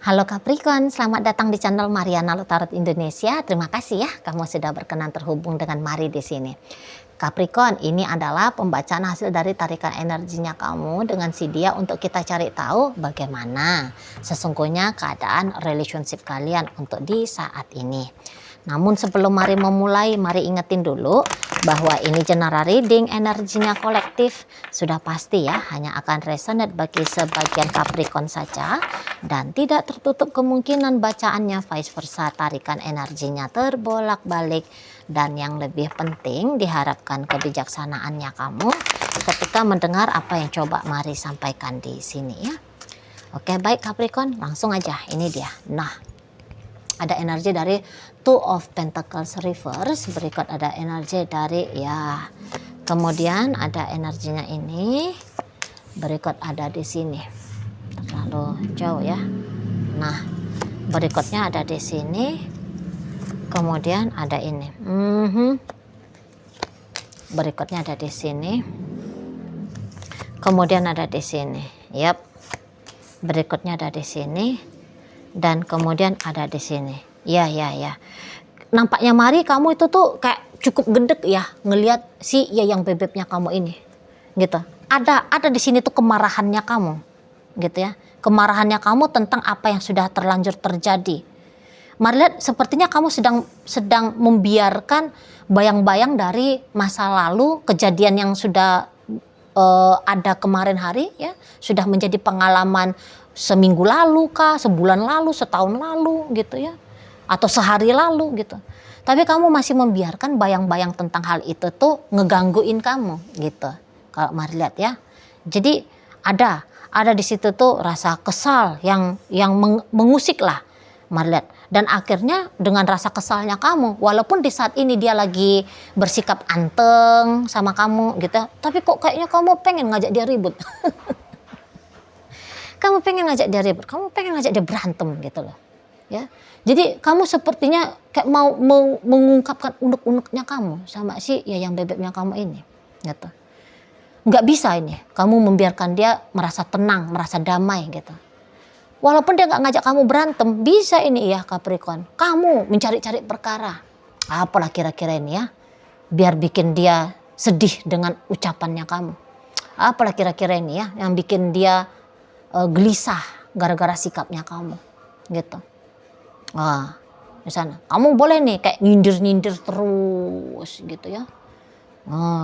Halo Capricorn, selamat datang di channel Mariana Tarot Indonesia. Terima kasih ya kamu sudah berkenan terhubung dengan Mari di sini. Capricorn, ini adalah pembacaan hasil dari tarikan energinya kamu dengan si dia untuk kita cari tahu bagaimana sesungguhnya keadaan relationship kalian untuk di saat ini. Namun sebelum Mari memulai, Mari ingetin dulu bahwa ini general reading, energinya kolektif. Sudah pasti ya, hanya akan resonate bagi sebagian Capricorn saja. Dan tidak tertutup kemungkinan bacaannya vice versa, tarikan energinya terbolak-balik. Dan yang lebih penting, diharapkan kebijaksanaannya kamu ketika mendengar apa yang coba Mari sampaikan di sini ya. Oke, baik Capricorn, langsung aja, ini dia. Nah, ada energi dari Two of Pentacles Reverse, berikut ada energi dari ya, kemudian ada energinya ini, berikut ada di sini, terlalu jauh ya. Nah, berikutnya ada di sini, kemudian ada ini, berikutnya ada di sini, kemudian ada di sini, yap, berikutnya ada di sini. Dan kemudian ada di sini. Ya. Nampaknya Mari kamu itu tuh kayak cukup gedek ya ngelihat si ya yang bebeknya kamu ini. Gitu. Ada di sini tuh kemarahannya kamu. Gitu ya. Kemarahannya kamu tentang apa yang sudah terlanjur terjadi. Mari lihat, sepertinya kamu sedang membiarkan bayang-bayang dari masa lalu, kejadian yang sudah ada kemarin hari ya, sudah menjadi pengalaman seminggu lalu kah, sebulan lalu, setahun lalu gitu ya, atau sehari lalu gitu. Tapi kamu masih membiarkan bayang-bayang tentang hal itu tuh ngegangguin kamu gitu. Kalau Mari lihat ya. Jadi ada di situ tuh rasa kesal yang mengusik lah Mari lihat. Dan akhirnya dengan rasa kesalnya kamu, walaupun di saat ini dia lagi bersikap anteng sama kamu gitu, tapi kok kayaknya kamu pengen ngajak dia ribut. Kamu pengen ngajak dia ribut, kamu pengen ngajak dia berantem gitu loh. Ya. Jadi kamu sepertinya kayak mau mengungkapkan unek-uneknya kamu sama si ya yang bebeknya kamu ini. Gitu. Nggak bisa ini, kamu membiarkan dia merasa tenang, merasa damai gitu. Walaupun dia nggak ngajak kamu berantem, bisa ini ya Capricorn. Kamu mencari-cari perkara. Apalah kira-kira ini ya. Biar bikin dia sedih dengan ucapannya kamu. Apalah kira-kira ini ya yang bikin dia gelisah gara-gara sikapnya kamu gitu. Wah, di sana kamu boleh nih kayak nyindir terus gitu ya.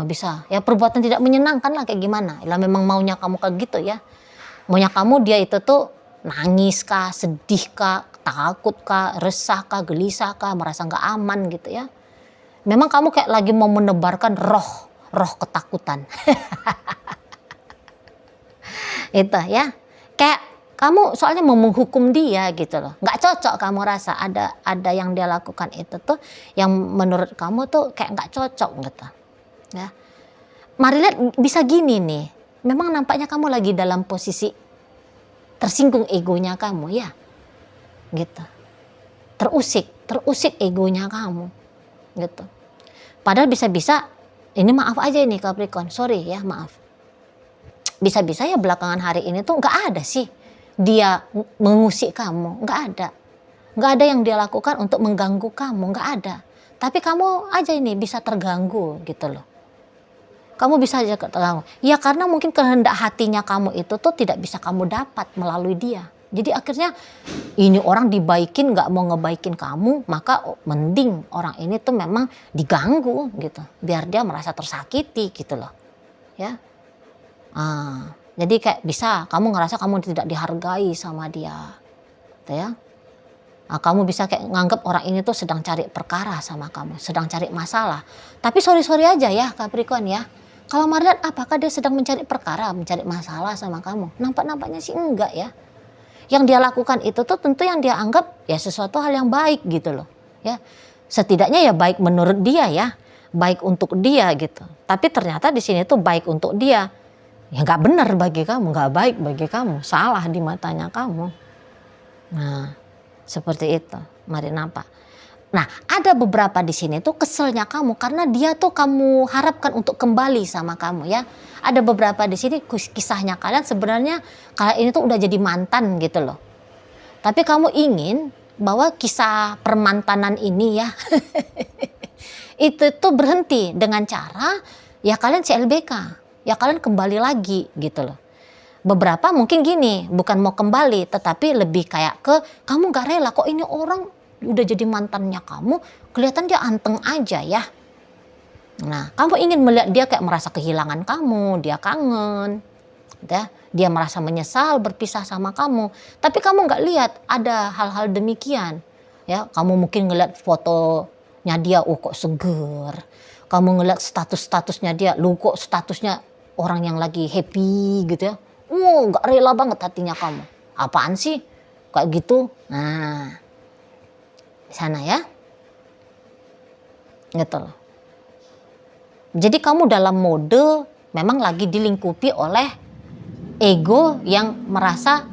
Bisa ya, perbuatan tidak menyenangkan lah kayak gimana lah, memang maunya kamu kayak gitu ya. Maunya kamu dia itu tuh nangis kah, sedih kah, takut kah, resah kah, gelisah kah, merasa nggak aman gitu ya. Memang kamu kayak lagi mau menebarkan roh ketakutan. Itu ya. Kayak kamu soalnya mau menghukum dia gitu loh. Nggak cocok kamu rasa ada yang dia lakukan itu tuh yang menurut kamu tuh kayak nggak cocok gitu. Ya. Mari lihat, bisa gini nih. Memang nampaknya kamu lagi dalam posisi tersinggung egonya kamu ya. Gitu. Terusik egonya kamu. Gitu. Padahal bisa-bisa ini maaf aja ini Capricorn, sorry ya, maaf. Bisa-bisa ya belakangan hari ini tuh nggak ada sih dia mengusik kamu, nggak ada yang dia lakukan untuk mengganggu kamu, nggak ada. Tapi kamu aja ini bisa terganggu gitu loh. Kamu bisa aja terganggu. Ya karena mungkin kehendak hatinya kamu itu tuh tidak bisa kamu dapat melalui dia. Jadi akhirnya ini orang dibaikin nggak mau ngebaikin kamu, maka mending orang ini tuh memang diganggu gitu, biar dia merasa tersakiti gitu loh, ya. Jadi kayak bisa kamu ngerasa kamu tidak dihargai sama dia, gitu ya. Kamu bisa kayak nganggap orang ini tuh sedang cari perkara sama kamu, sedang cari masalah. Tapi sorry aja ya Capricorn ya. Kalau Mari lihat, apakah dia sedang mencari perkara, mencari masalah sama kamu? Nampaknya sih enggak ya. Yang dia lakukan itu tuh tentu yang dia anggap ya sesuatu hal yang baik gitu loh, ya. Setidaknya ya baik menurut dia ya, baik untuk dia gitu. Tapi ternyata di sini tuh baik untuk dia. Ya nggak benar bagi kamu, nggak baik bagi kamu, salah di matanya kamu. Nah, seperti itu, Mari nampak. Nah, ada beberapa di sini tuh keselnya kamu karena dia tuh kamu harapkan untuk kembali sama kamu ya. Ada beberapa di sini kisahnya kalian sebenarnya kalian ini tuh udah jadi mantan gitu loh. Tapi kamu ingin bahwa kisah permantanan ini ya itu tuh berhenti dengan cara ya kalian CLBK, ya kalian kembali lagi gitu loh. Beberapa mungkin gini, bukan mau kembali tetapi lebih kayak ke kamu gak rela kok ini orang udah jadi mantannya kamu, kelihatan dia anteng aja ya. Nah, kamu ingin melihat dia kayak merasa kehilangan kamu, dia kangen, ya, dia merasa menyesal berpisah sama kamu. Tapi kamu nggak lihat ada hal-hal demikian, ya. Kamu mungkin ngeliat fotonya dia, kok seger. Kamu ngeliat statusnya dia, lu kok statusnya orang yang lagi happy gitu ya. Nggak rela banget hatinya kamu. Apaan sih? Kayak gitu. Nah, di sana ya, gitu loh. Jadi kamu dalam mode memang lagi dilingkupi oleh ego yang merasa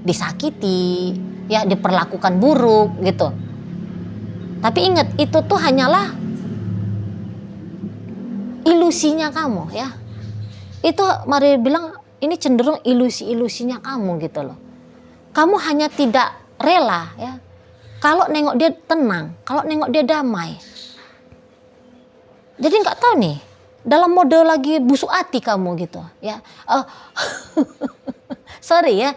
disakiti, ya diperlakukan buruk gitu. Tapi ingat itu tuh hanyalah ilusinya kamu ya. Itu mari bilang ini cenderung ilusi-ilusinya kamu gitu loh. Kamu hanya tidak rela ya. Kalau nengok dia tenang, kalau nengok dia damai. Jadi nggak tahu nih, dalam mode lagi busuk hati kamu gitu ya. Sorry ya.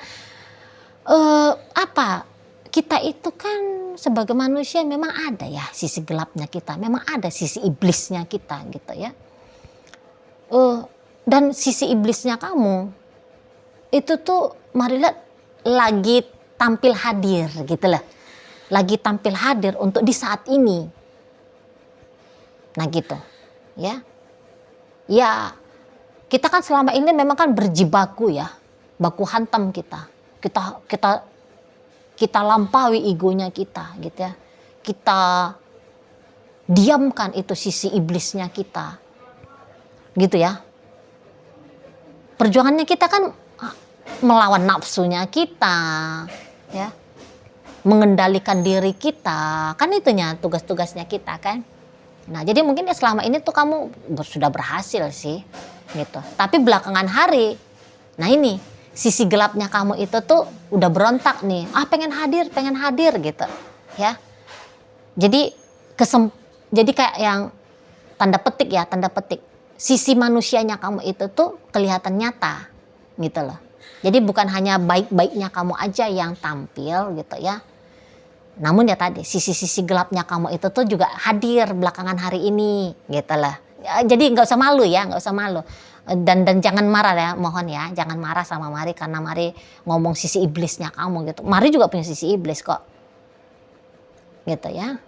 Kita itu kan sebagai manusia memang ada ya sisi gelapnya kita, memang ada sisi iblisnya kita gitu ya. Dan sisi iblisnya kamu itu tuh mari lihat lagi tampil hadir gitu lah. Lagi tampil hadir untuk di saat ini. Nah gitu ya. Ya kita kan selama ini memang kan berjibaku ya. Baku hantam kita. Kita lampaui egonya kita gitu ya. Kita diamkan itu sisi iblisnya kita. Gitu ya. Perjuangannya kita kan melawan nafsunya kita ya. Mengendalikan diri kita. Kan itunya tugas-tugasnya kita kan. Nah jadi mungkin ya selama ini tuh kamu sudah berhasil sih gitu. Tapi belakangan hari, nah ini sisi gelapnya kamu itu tuh udah berontak nih. Pengen hadir gitu ya. Jadi jadi kayak yang tanda petik. Sisi manusianya kamu itu tuh kelihatan nyata gitu loh. Jadi bukan hanya baik-baiknya kamu aja yang tampil gitu ya. Namun ya tadi sisi-sisi gelapnya kamu itu tuh juga hadir belakangan hari ini gitu lah. Ya, jadi nggak usah malu ya, nggak usah malu. Dan jangan marah ya, mohon ya, jangan marah sama Mari karena Mari ngomong sisi iblisnya kamu gitu. Mari juga punya sisi iblis kok, gitu ya.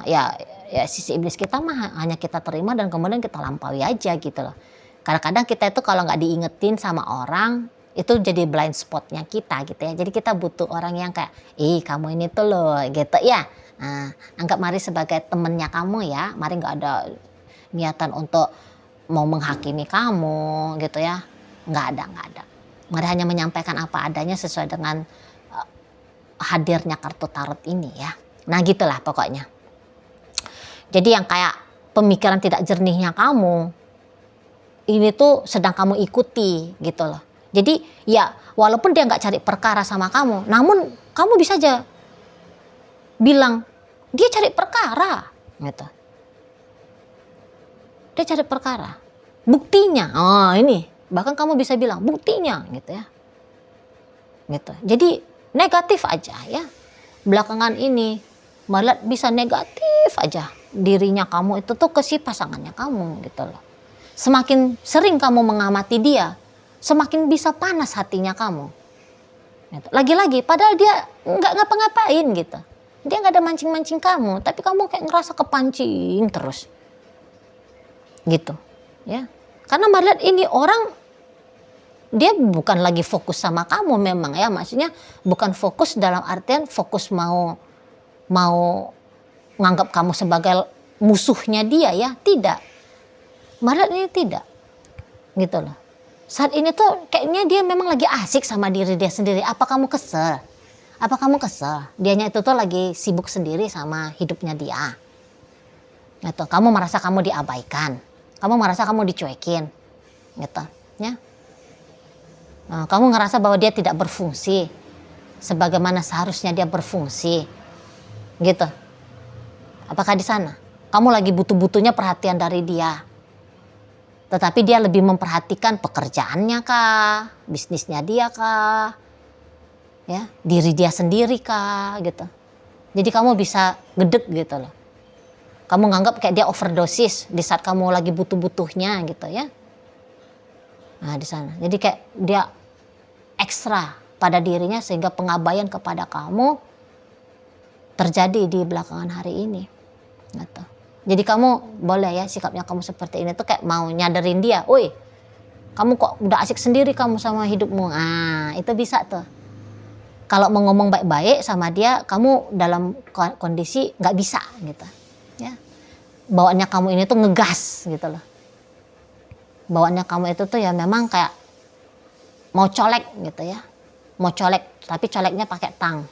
Ya sisi iblis kita mah hanya kita terima dan kemudian kita lampaui aja gitu loh. Kadang-kadang kita itu kalau nggak diingetin sama orang itu jadi blind spotnya kita gitu ya. Jadi kita butuh orang yang kayak, kamu ini tuh loh gitu ya. Nah, anggap Mari sebagai temennya kamu ya. Mari nggak ada niatan untuk mau menghakimi kamu gitu ya. Nggak ada. Mari hanya menyampaikan apa adanya sesuai dengan hadirnya kartu tarot ini ya. Nah gitulah pokoknya. Jadi yang kayak pemikiran tidak jernihnya kamu, ini tuh sedang kamu ikuti gitu loh. Jadi ya walaupun dia nggak cari perkara sama kamu, namun kamu bisa aja bilang dia cari perkara gitu. Dia cari perkara. Buktinya, ini bahkan kamu bisa bilang buktinya gitu ya. Gitu. Jadi negatif aja ya. Belakangan ini malah bisa negatif aja dirinya kamu itu tuh ke si pasangannya kamu gitu loh. Semakin sering kamu mengamati dia, semakin bisa panas hatinya kamu. Lagi-lagi padahal dia nggak ngapa-ngapain gitu. Dia nggak ada mancing-mancing kamu, tapi kamu kayak ngerasa kepancing terus. Gitu. Ya. Karena melihat ini orang dia bukan lagi fokus sama kamu memang ya, maksudnya bukan fokus dalam artian fokus mau nganggap kamu sebagai musuhnya dia ya, tidak. Malah ini tidak. Gitu loh. Saat ini tuh kayaknya dia memang lagi asik sama diri dia sendiri. Apa kamu kesel? Dianya itu tuh lagi sibuk sendiri sama hidupnya dia. Gitu. Kamu merasa kamu diabaikan. Kamu merasa kamu dicuekin. Gitu. Ya. Kamu ngerasa bahwa dia tidak berfungsi sebagaimana seharusnya dia berfungsi, gitu. Apakah di sana kamu lagi butuh-butuhnya perhatian dari dia, tetapi dia lebih memperhatikan pekerjaannya kah, bisnisnya dia kah, ya, diri dia sendiri kah, gitu. Jadi kamu bisa gedek gitu loh. Kamu nganggap kayak dia overdosis di saat kamu lagi butuh-butuhnya gitu ya. Nah di sana. Jadi kayak dia ekstra pada dirinya sehingga pengabaian kepada kamu terjadi di belakangan hari ini. Gitu. Jadi kamu boleh ya sikapnya kamu seperti ini tuh kayak mau nyadarin dia. Woi, kamu kok udah asik sendiri kamu sama hidupmu. Itu bisa tuh. Kalau mau ngomong baik-baik sama dia, kamu dalam kondisi nggak bisa gitu. Ya. Bawaannya kamu ini tuh ngegas gitu loh. Bawaannya kamu itu tuh ya memang kayak mau colek gitu ya. Mau colek, tapi coleknya pakai tang.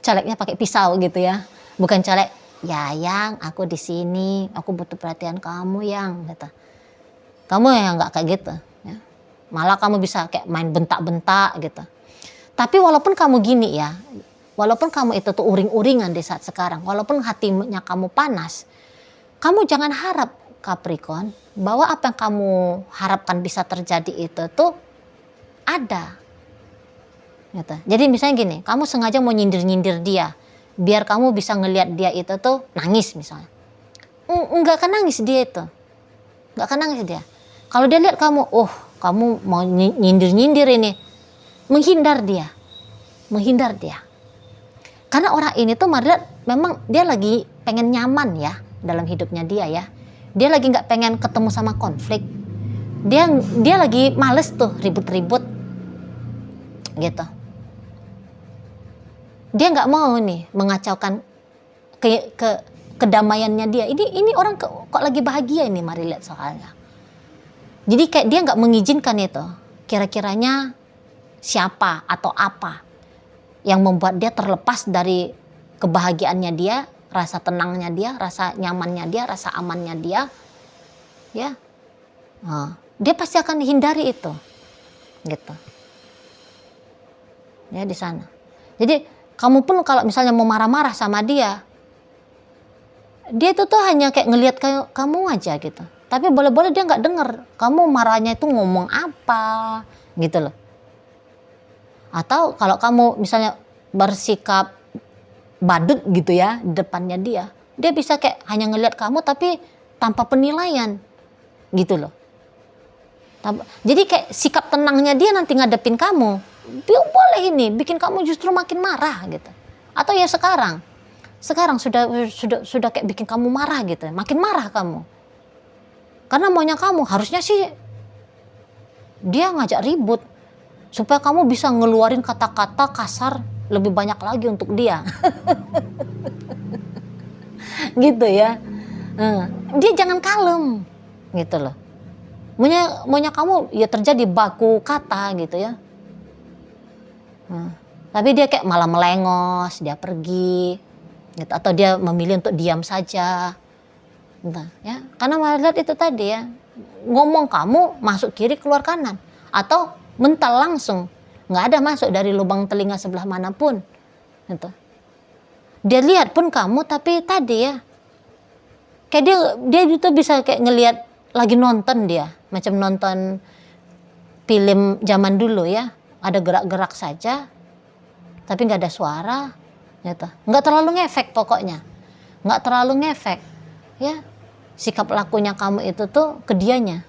Coleknya pakai pisau gitu ya. Bukan colek, ya yang aku di sini, aku butuh perhatian kamu yang gitu. Kamu yang nggak kayak gitu. Ya. Malah kamu bisa kayak main bentak-bentak gitu. Tapi walaupun kamu gini ya, walaupun kamu itu tuh uring-uringan di saat sekarang, walaupun hatinya kamu panas, kamu jangan harap Capricorn bahwa apa yang kamu harapkan bisa terjadi itu tuh ada. Gitu. Jadi misalnya gini, kamu sengaja mau nyindir-nyindir dia, biar kamu bisa ngelihat dia itu tuh nangis misalnya. Enggak akan nangis dia itu, enggak akan nangis dia. Kalau dia lihat kamu, kamu mau nyindir-nyindir ini, menghindar dia. Karena orang ini tuh Marilah memang dia lagi pengen nyaman ya dalam hidupnya dia ya. Dia lagi nggak pengen ketemu sama konflik. Dia lagi males tuh ribut-ribut gitu. Dia nggak mau nih mengacaukan kedamaiannya dia. Ini orang kok lagi bahagia ini Marilah soalnya. Jadi kayak dia nggak mengizinkan itu. Kira-kiranya siapa atau apa yang membuat dia terlepas dari kebahagiaannya dia, rasa tenangnya dia, rasa nyamannya dia, rasa amannya dia, ya, dia pasti akan hindari itu, gitu, ya di sana. Jadi kamu pun kalau misalnya mau marah-marah sama dia itu tuh hanya kayak ngelihat kamu aja gitu. Tapi boleh-boleh dia nggak denger kamu marahnya itu ngomong apa, gitu loh. Atau kalau kamu misalnya bersikap badut gitu ya di depannya dia bisa kayak hanya ngelihat kamu tapi tanpa penilaian gitu loh. Jadi kayak sikap tenangnya dia nanti ngadepin kamu, dia boleh ini bikin kamu justru makin marah gitu. Atau ya sekarang sudah kayak bikin kamu marah gitu, makin marah kamu. Karena maunya kamu harusnya sih dia ngajak ribut supaya kamu bisa ngeluarin kata-kata kasar lebih banyak lagi untuk dia. Gitu ya. Dia jangan kalem gitu loh. Maunya kamu ya terjadi baku kata gitu ya. Tapi dia kayak malah melengos, dia pergi gitu, atau dia memilih untuk diam saja. Entah, ya. Karena melihat itu tadi ya, ngomong kamu masuk kiri keluar kanan atau mental langsung, nggak ada masuk dari lubang telinga sebelah manapun, gitu. Dia lihat pun kamu, tapi tadi ya, kayak dia itu bisa kayak ngelihat lagi nonton dia, macam nonton film zaman dulu ya, ada gerak-gerak saja, tapi nggak ada suara, gitu. Nggak terlalu ngefek pokoknya, nggak terlalu ngefek, ya. Sikap lakunya kamu itu tuh ke dianya.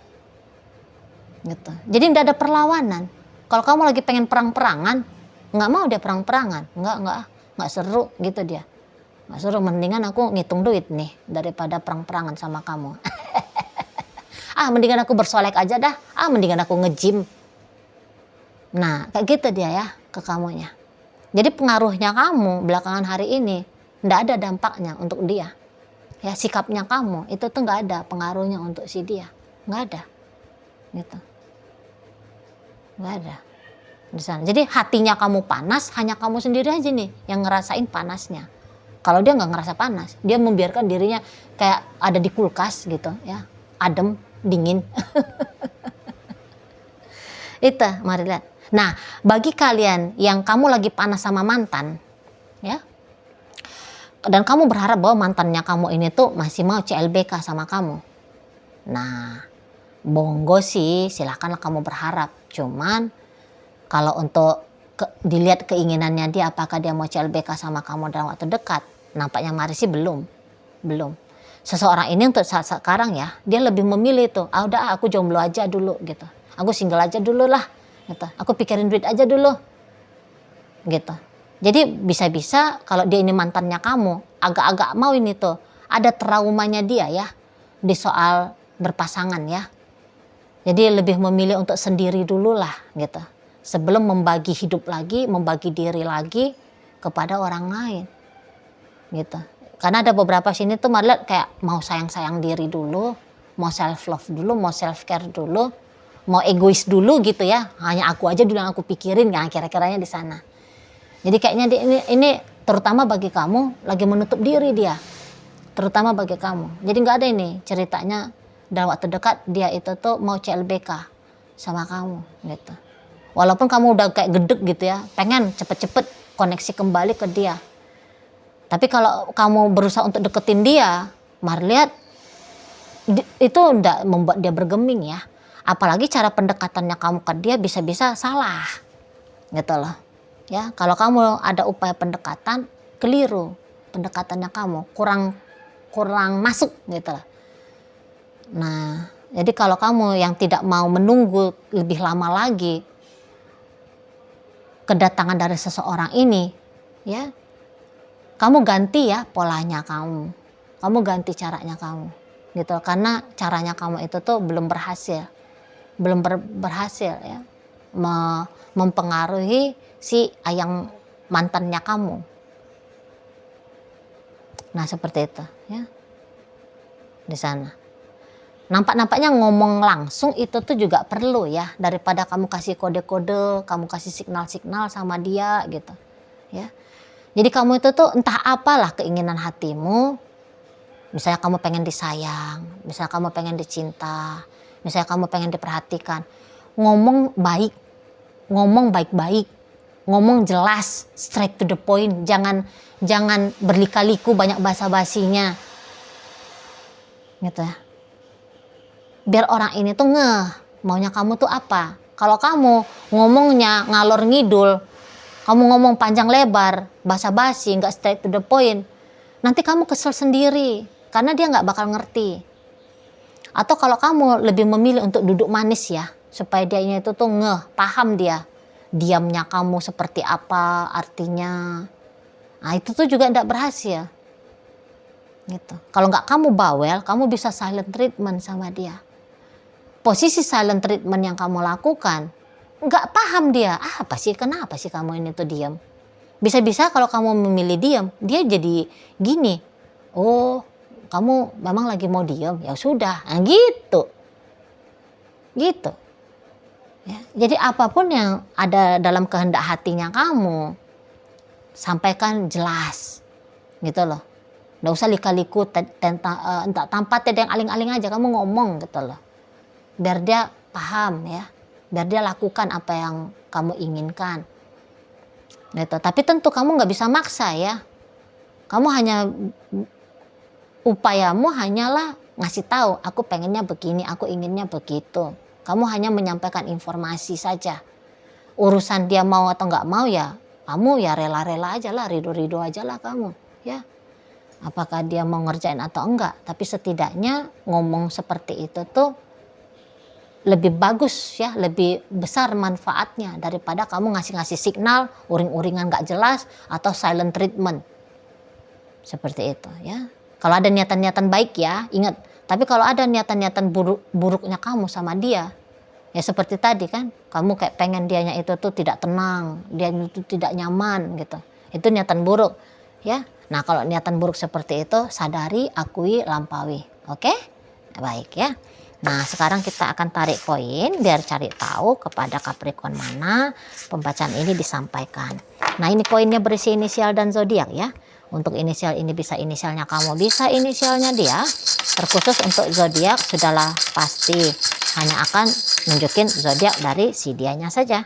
Gitu. Jadi tidak ada perlawanan. Kalau kamu lagi pengen perang-perangan, nggak mau dia perang-perangan, nggak seru gitu dia, nggak seru. Mendingan aku ngitung duit nih daripada perang-perangan sama kamu. Mendingan aku bersolek aja dah. Mendingan aku nge-gym. Nah kayak gitu dia ya ke kamunya. Jadi pengaruhnya kamu belakangan hari ini nggak ada dampaknya untuk dia. Ya sikapnya kamu itu tuh nggak ada pengaruhnya untuk si dia, nggak ada. Gitu. Nggak ada di sana. Jadi hatinya kamu panas, hanya kamu sendiri aja nih yang ngerasain panasnya. Kalau dia nggak ngerasa panas, dia membiarkan dirinya kayak ada di kulkas gitu ya, adem, dingin. Itu, mari lihat. Nah, bagi kalian yang kamu lagi panas sama mantan, ya, dan kamu berharap bahwa mantannya kamu ini tuh masih mau CLBK sama kamu. Nah, monggo sih, silakanlah kamu berharap. Cuman kalau untuk dilihat keinginannya dia, apakah dia mau CLBK sama kamu dalam waktu dekat, nampaknya mari sih belum. Seseorang ini untuk saat sekarang ya, dia lebih memilih tuh, udah aku jomblo aja dulu gitu. Aku single aja dulu lah gitu. Aku pikirin duit aja dulu gitu. Jadi bisa-bisa kalau dia ini mantannya kamu, agak-agak mau ini tuh, ada traumanya dia ya di soal berpasangan ya. Jadi lebih memilih untuk sendiri dulu lah gitu. Sebelum membagi hidup lagi, membagi diri lagi kepada orang lain gitu. Karena ada beberapa sini tuh malah kayak mau sayang-sayang diri dulu, mau self love dulu, mau self care dulu, mau egois dulu gitu ya. Hanya aku aja dulu yang aku pikirin, kan kira-kiranya di sana. Jadi kayaknya ini terutama bagi kamu lagi menutup diri dia. Terutama bagi kamu. Jadi nggak ada ini ceritanya dalam waktu dekat dia itu tuh mau CLBK sama kamu gitu. Walaupun kamu udah kayak gedek gitu ya, pengen cepet-cepet koneksi kembali ke dia. Tapi kalau kamu berusaha untuk deketin dia, mari lihat itu ndak membuat dia bergeming ya. Apalagi cara pendekatannya kamu ke dia bisa-bisa salah, gitu loh. Ya, kalau kamu ada upaya pendekatan keliru, pendekatannya kamu kurang masuk, gitu loh. Nah, jadi kalau kamu yang tidak mau menunggu lebih lama lagi kedatangan dari seseorang ini, ya. Kamu ganti ya polanya kamu ganti caranya kamu gitu, karena caranya kamu itu tuh belum berhasil ya mempengaruhi si ayang mantannya kamu. Nah seperti itu ya di sana. Nampaknya ngomong langsung itu tuh juga perlu ya, daripada kamu kasih kode-kode, kamu kasih signal-signal sama dia gitu ya. Jadi kamu itu tuh entah apalah keinginan hatimu, misalnya kamu pengen disayang, misalnya kamu pengen dicinta, misalnya kamu pengen diperhatikan, ngomong baik-baik, ngomong jelas, straight to the point, jangan berlika-liku banyak basa-basinya, gitu ya. Biar orang ini tuh ngeh, maunya kamu tuh apa. Kalau kamu ngomongnya ngalor ngidul, kamu ngomong panjang lebar, basa-basi, nggak straight to the point, nanti kamu kesel sendiri, karena dia nggak bakal ngerti. Atau kalau kamu lebih memilih untuk duduk manis ya, supaya dia itu tuh ngeh, paham dia, diamnya kamu seperti apa artinya. Nah itu tuh juga nggak berhasil. Gitu. Kalau nggak kamu bawel, kamu bisa silent treatment sama dia. Posisi silent treatment yang kamu lakukan, nggak paham dia, apa sih, kenapa sih kamu ini tuh diam. Bisa-bisa kalau kamu memilih diam, dia jadi gini, oh kamu memang lagi mau diam, ya sudah, nah, gitu ya. Jadi apapun yang ada dalam kehendak hatinya kamu, sampaikan jelas gitu loh. Nggak usah lika-liku entah tanpa ada yang aling-aling aja, kamu ngomong gitu loh, biar dia paham ya, biar dia lakukan apa yang kamu inginkan gitu. Tapi tentu kamu nggak bisa maksa ya, kamu hanya upayamu hanyalah ngasih tahu, aku pengennya begini, aku inginnya begitu. Kamu hanya menyampaikan informasi saja. Urusan dia mau atau nggak mau ya kamu ya rela-rela aja lah, ridho-ridho aja lah kamu ya. Apakah dia mau ngerjain atau enggak, tapi setidaknya ngomong seperti itu tuh lebih bagus ya, lebih besar manfaatnya daripada kamu ngasih signal uring-uringan gak jelas atau silent treatment seperti itu ya. Kalau ada niatan-niatan baik ya ingat, tapi kalau ada niatan-niatan buruknya kamu sama dia ya, seperti tadi kan, kamu kayak pengen dianya itu tuh tidak tenang, dia itu tidak nyaman gitu, itu niatan buruk ya. Nah kalau niatan buruk seperti itu, sadari, akui, lampaui. Oke? Baik ya. Nah sekarang kita akan tarik koin biar cari tahu kepada Capricorn mana pembacaan ini disampaikan. Nah ini koinnya berisi inisial dan zodiak ya. Untuk inisial ini bisa inisialnya kamu, bisa inisialnya dia. Terkhusus untuk zodiak sudahlah pasti hanya akan nunjukin zodiak dari si dianya saja.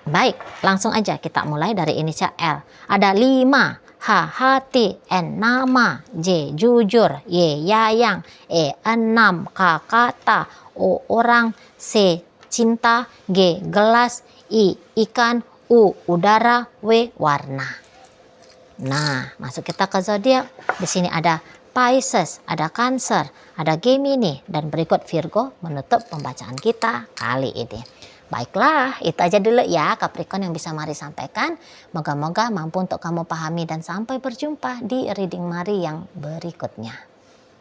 Baik, langsung aja kita mulai dari inisial L. Ada 5. H. Hati. N. Nama. J. Jujur. Y. Yayang. E. 6. K. Kata. O. Orang. C. Cinta. G. Gelas. I. Ikan. U. Udara. W. Warna. Nah, masuk kita ke zodiak. Di sini ada Pisces, ada Cancer, ada Gemini, dan berikut Virgo menutup pembacaan kita kali ini. Baiklah, itu aja dulu ya Capricorn yang bisa Mari sampaikan. Moga-moga mampu untuk kamu pahami dan sampai berjumpa di reading Mari yang berikutnya.